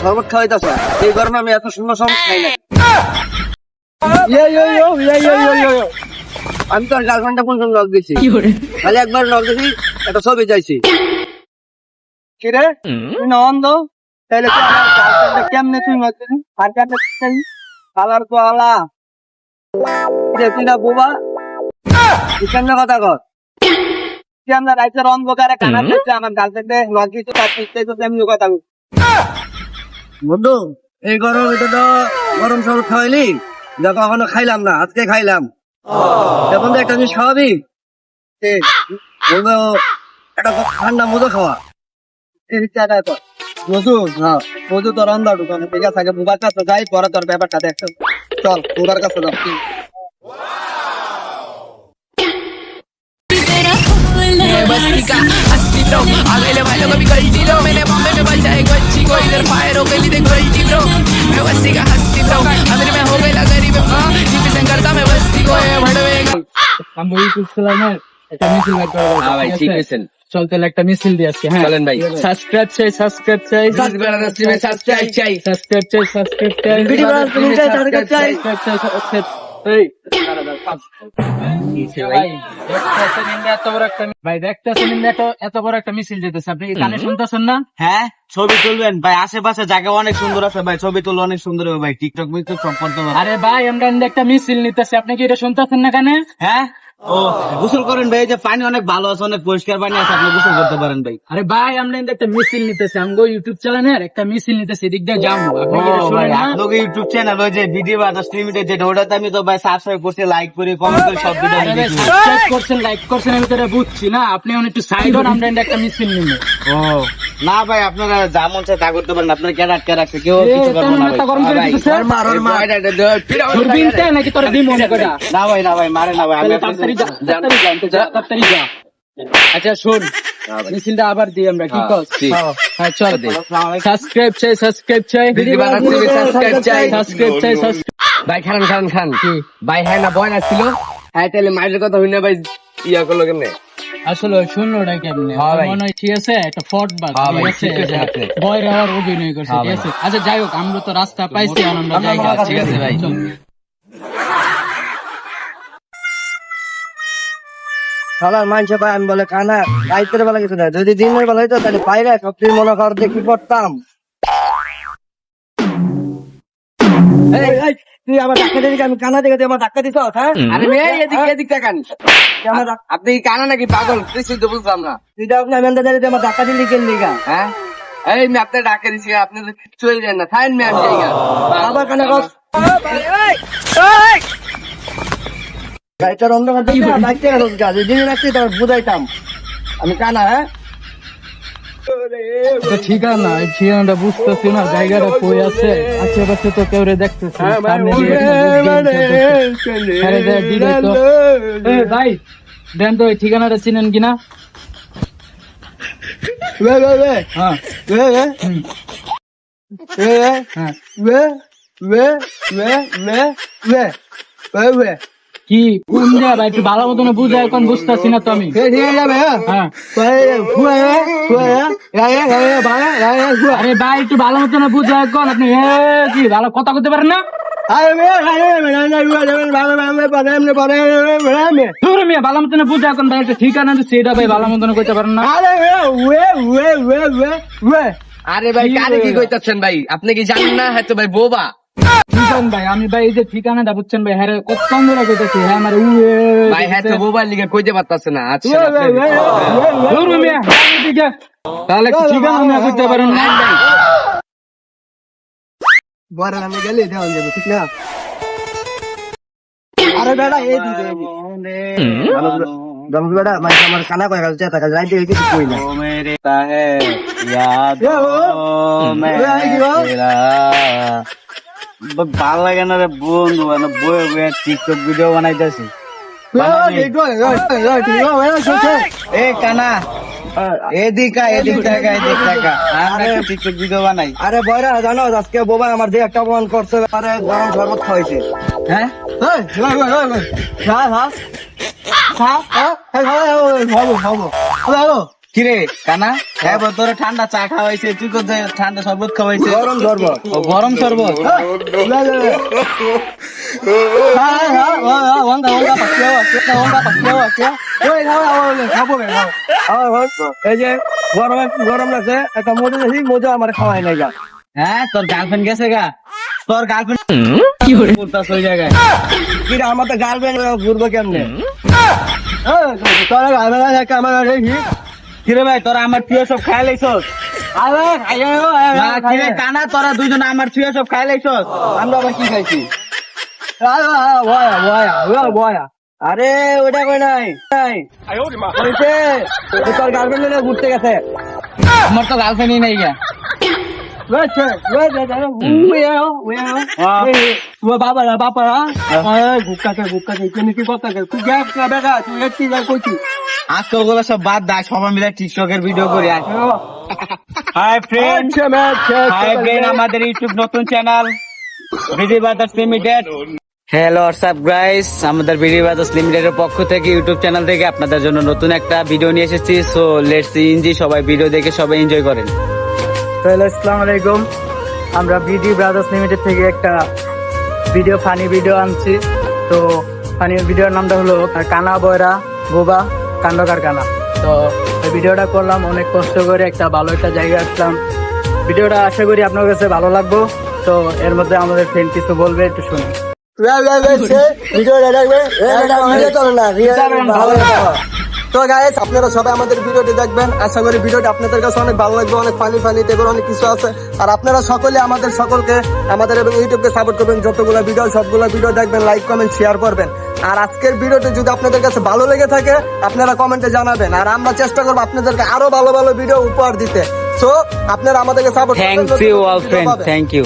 শরবত খাওয়াইতেছ? এই গরমে আমি এত সুন্দর শরবত খাই না। আমি তো আর গার্লফ্রেন্ডটা কোন নক দিছি, খালি একবার নক দিছি, একটা ছবি চাইছি। কিরে তুই না অন্ধ? তাহলে তুই আমার গার্লফ্রেন্ডটা কেমনে তুই নক দিলি? আর কাছে কালার তো আলা তুই না বোবা, তুই কেমনে কথা কর? তুই আমরা রাইতের অন্ধকারে কানা দিচ্ছে আমার গার্লফ্রেন্ডে নক দিচ্ছে, তার পিছতে তো তেমনি কথা বল। বন্ধু এই গরম এটা তো গরম শরবত খাওয়াইলি, যা কখনো খাইলাম না, আজকে খাইলাম। এখন তো একটা জিনিস খাওয়াবি, বলবো একটা ঠান্ডা মধু খাওয়া। মধু? হ্যাঁ মধু তোর অন্ধা ঢুকানো, ঠিক আছে আগে বুবার কাছে যাই, পরে তোর ব্যাপারটা দেখছো। চল বুবার কাছে যাও। Agile bailo con mi coltilo, me le bombe me falta de cochi, coy del faero que le de colti bro. Me vestiga hasti bro, a mí me hoge la garibe, y me encarta me vestigo, bardega. আমরা YouTube চ্যানেলে একটা মিছিল বের করব। হ্যাঁ ভাই ঠিক আছে, চল তাহলে একটা মিছিল দিয়ে আসছি। হ্যাঁ চলেন ভাই। সাবস্ক্রাইব চাই, সাবস্ক্রাইব চাই, সাবস্ক্রাইব চাই, সাবস্ক্রাইব চাই, সাবস্ক্রাইব চাই, ভিডিও বানাতে চাই, সাবস্ক্রাইব চাই। সাবস্ক্রাইব এই ভাই দেখতেছেন এত বড় একটা মিছিল যেতেছে, আপনি কি কানে শুনতেছেন না? হ্যাঁ ছবি তুলবেন ভাই, আশেপাশে জায়গা অনেক সুন্দর আছে ভাই, ছবি তুললে অনেক সুন্দর হবে ভাই, টিকটক মিকটক সব করতে পারবেন। আরে ভাই আমরা একটা মিছিল নিতেছি, আপনি কি এটা শুনতেছেন না কানে? হ্যাঁ ও গোসল করেন ভাই, এই যে পানি অনেক ভালো আছে, অনেক পরিষ্কার পানি আছে, আপনি গোসল করতে পারেন ভাই। আরে ভাই আমরা একটা মিছিল নিতেছি, আমগো ইউটিউব চ্যানেলের একটা মিছিল নিতেছি, এদিক দিয়ে যাবো। আপনি কি এটা শুনেন না? আপনাকে ইউটিউব চ্যানেল ওই যে ভিডিও বাজার লিমিটেড যেটা, ওটাতে আমি তো ভাই সাবস্ক্রাইব করছি, লাইক করি, কমেন্ট করি, সব ভিডিও আরে ভাই, দেখি। সাবস্ক্রাইব করছেন, লাইক করছেন, আমি তো এটা বুঝছি না, আপনি একটু সাইড হন, আমরা একটা মিছিল নিব। ও না ভাই, আপনারা যা মন চায় তা করতে পারেন, আপনার কেন আটকে রাখছে কেউ কিছু করবে না মাথা গরম করে ভাই। দিতেছে। দূরবীনটা নাকি তোর দিম মনে করে? না ভাই না ভাই, মারে না ভাই, আমি তাহলে তাড়াতাড়ি যা, তাড়াতাড়ি যা, তাড়াতাড়ি যা। আচ্ছা শোন, মিছিলটা আবার দিই আমরা, কি কস? হ্যাঁ চল দে। সাবস্ক্রাইব চাই, সাবস্ক্রাইব চাই, সাবস্ক্রাইব চাই, সাবস্ক্রাইব চাই, ভাই খান খান খান ভাই। হ্যাঁ না বয় না ছিল, হ্যাঁ তাহলে মায়ের কথা হই না ভাই, ইয়া করলো কেমনে? আসলে শূন্যটা কেমনে মনে হয়, ঠিক আছে একটা ফট বাদ, ঠিক আছে বয় রাওয়ার অভিনয় করছে, ঠিক আছে। আচ্ছা যাই হোক, আমরা তো রাস্তা পাইছি, আমরা জায়গা, ঠিক আছে ভাই। চল। সবার মানুষ ভাই আমি বলে কানা রাইতের বেলা কিছু না, যদি দিনের বেলা হইতো তাহলে বাইরে সবচেয়ে মনে কর দেখি পড়তাম। তুই আমার ধাক্কা দিবি, আমি কানা দেখে আমার ধাক্কা দিছ? হ্যাঁ আরে এদিক দেখান, আপনি কানা নাকি পাগল? কিছুই তো বুঝলাম না। তুই তো আপনি আমার ধাক্কা দিলি কেন দিঘা? হ্যাঁ এই আমি আপনার ধাক্কা দিচ্ছি, আপনি চলে যান না, ফাইন ম্যাম জায়গা আবার কানা কর। গাড়িটার অন্ধকার দিনে রাখছি তোর বুঝাইতাম আমি কানা। হ্যাঁ ঠিকানা ঠিকানাটা বুঝতেছি না, জায়গাটা কই আছে, আশেপাশে তো কেউ দেখতেছি না। ভাই দেন তো, ঠিকানাটা চিনেন কিনা? কি কোন জায়গা একটু ভালো মতন বুঝা, এখন বুঝতেছি না তো আমি। আরে ভাই একটু ভালো মতন বুঝা, এখন আপনি কি ভালো কথা বলতে পারেন না? ভালো মতন বুঝা, এখন ভাই একটা ঠিকানা সেটা ভাই ভালো মতন করতে পারেন না। আরে ভাই কারে কি কইতাছেন ভাই, আপনি কি জানেন না? হয়তো ভাই বোবা। ঠিকান ভাই, আমি ভাই এই যে ঠিকানাটা বুঝছেন ভাই, হ্যাঁ কত ধরে কইতেছি, হ্যাঁ আমার ভাই হয়তো বোবার লিগে কইতে পারতাছে না। আচ্ছা তাহলে ঠিকানা আমি বুঝতে পারেন না ভাই। বড় আমি গেলে দেওয়া যাবে, ঠিক না? আরে বেড়া এই দিবে দমস বেড়া মানে আমার কানা কয়ে গেছে, টাকা যাইতে কিছু কই না। ও মেরে তাহে ইয়াদ ও মেরা ভালো লাগে না রে বন্ধু, মানে বয়ে বয়ে টিকটক ভিডিও বানাইতেছি। এ কানা এদিক টাকা আমরা টিকটক ভিডিও বানাই। আরে বয়রা জানো আজকে বোবা আমার যে একটা মন করছে, আরে গরম শরবত খাইছে। হ্যাঁ কিরে কানা হ্যাঁ তোর ঠান্ডা চা খাওয়াইছে তুই কোথায় ঠান্ডা শরবত খাওয়াইছে গরম শরবত গরম শরবত এই যে গরম লাগছে একটা মজা দেখি মজা আমার খাওয়াই নাই গা হ্যাঁ তোর গার্লফ্রেন্ড গেছে গা তোর গার্লফ্রেন্ড কি করে ওই জায়গায় কিরে আমার তো গার্লফ্রেন্ড ঘুরবো কেমনে তোর গার্লফ্রেন্ড আমার কিরে ভাই তোরা আমার প্রিয় সব খাই লাইছস কানা তোরা দুজন আমার প্রিয় সব খাই লাইছস আমরা আবার কি খাইছি আরে ওটা কই নাই তোর গার্লফ্রেন্ড নিয়ে ঘুরতে গেছে আমার তো গার্লফ্রেন্ডই নাই গা আজকে ওগুলো সব বাদ দেয় সবাই মিলে টিকটকের ভিডিও করি হাই ফ্রেন্ড আমাদের ইউটিউব নতুন channel BD brothers limited hello WhatsApp guys আমাদের বিডি ব্রাদার্স লিমিটেডের পক্ষ থেকে ইউটিউব চ্যানেল থেকে আপনাদের জন্য নতুন একটা ভিডিও নিয়ে এসেছি সো লেটস ইনজি সবাই ভিডিও দেখে সবাই এনজয় করেন হ্যালো আসসালামু আলাইকুম আমরা বিডি ব্রাদার্স লিমিটেড থেকে একটা ফানি ভিডিও আনছি তো ফানি ভিডিওর নামটা হলো কানা বয়রা বোবা কাণ্ড কারখানা তো এই ভিডিওটা করলাম অনেক কষ্ট করে একটা ভালো একটা জায়গায় আসলাম ভিডিওটা আশা করি আপনার কাছে ভালো লাগবে তো এর মধ্যে আমাদের ফ্রেন্ড কিছু বলবে একটু শুনি তো গাইস আপনারা সবাই আমাদের ভিডিওটি দেখবেন আশা করি ভিডিওটি আপনাদের কাছে অনেক ভালো লাগবে অনেক ফানি এগুলো অনেক কিছু আছে আর আপনারা সকলে সকলকে আমাদের এবং ইউটিউবকে সাপোর্ট করবেন যতগুলো ভিডিও সবগুলো ভিডিও দেখবেন লাইক কমেন্ট শেয়ার করবেন আর আজকের ভিডিওটি যদি আপনাদের কাছে ভালো লেগে থাকে আপনারা কমেন্টে জানাবেন আর আমরা চেষ্টা করবো আপনাদেরকে আরো ভালো ভালো ভিডিও উপহার দিতে সো আপনারা আমাদেরকে support thank you all friend thank you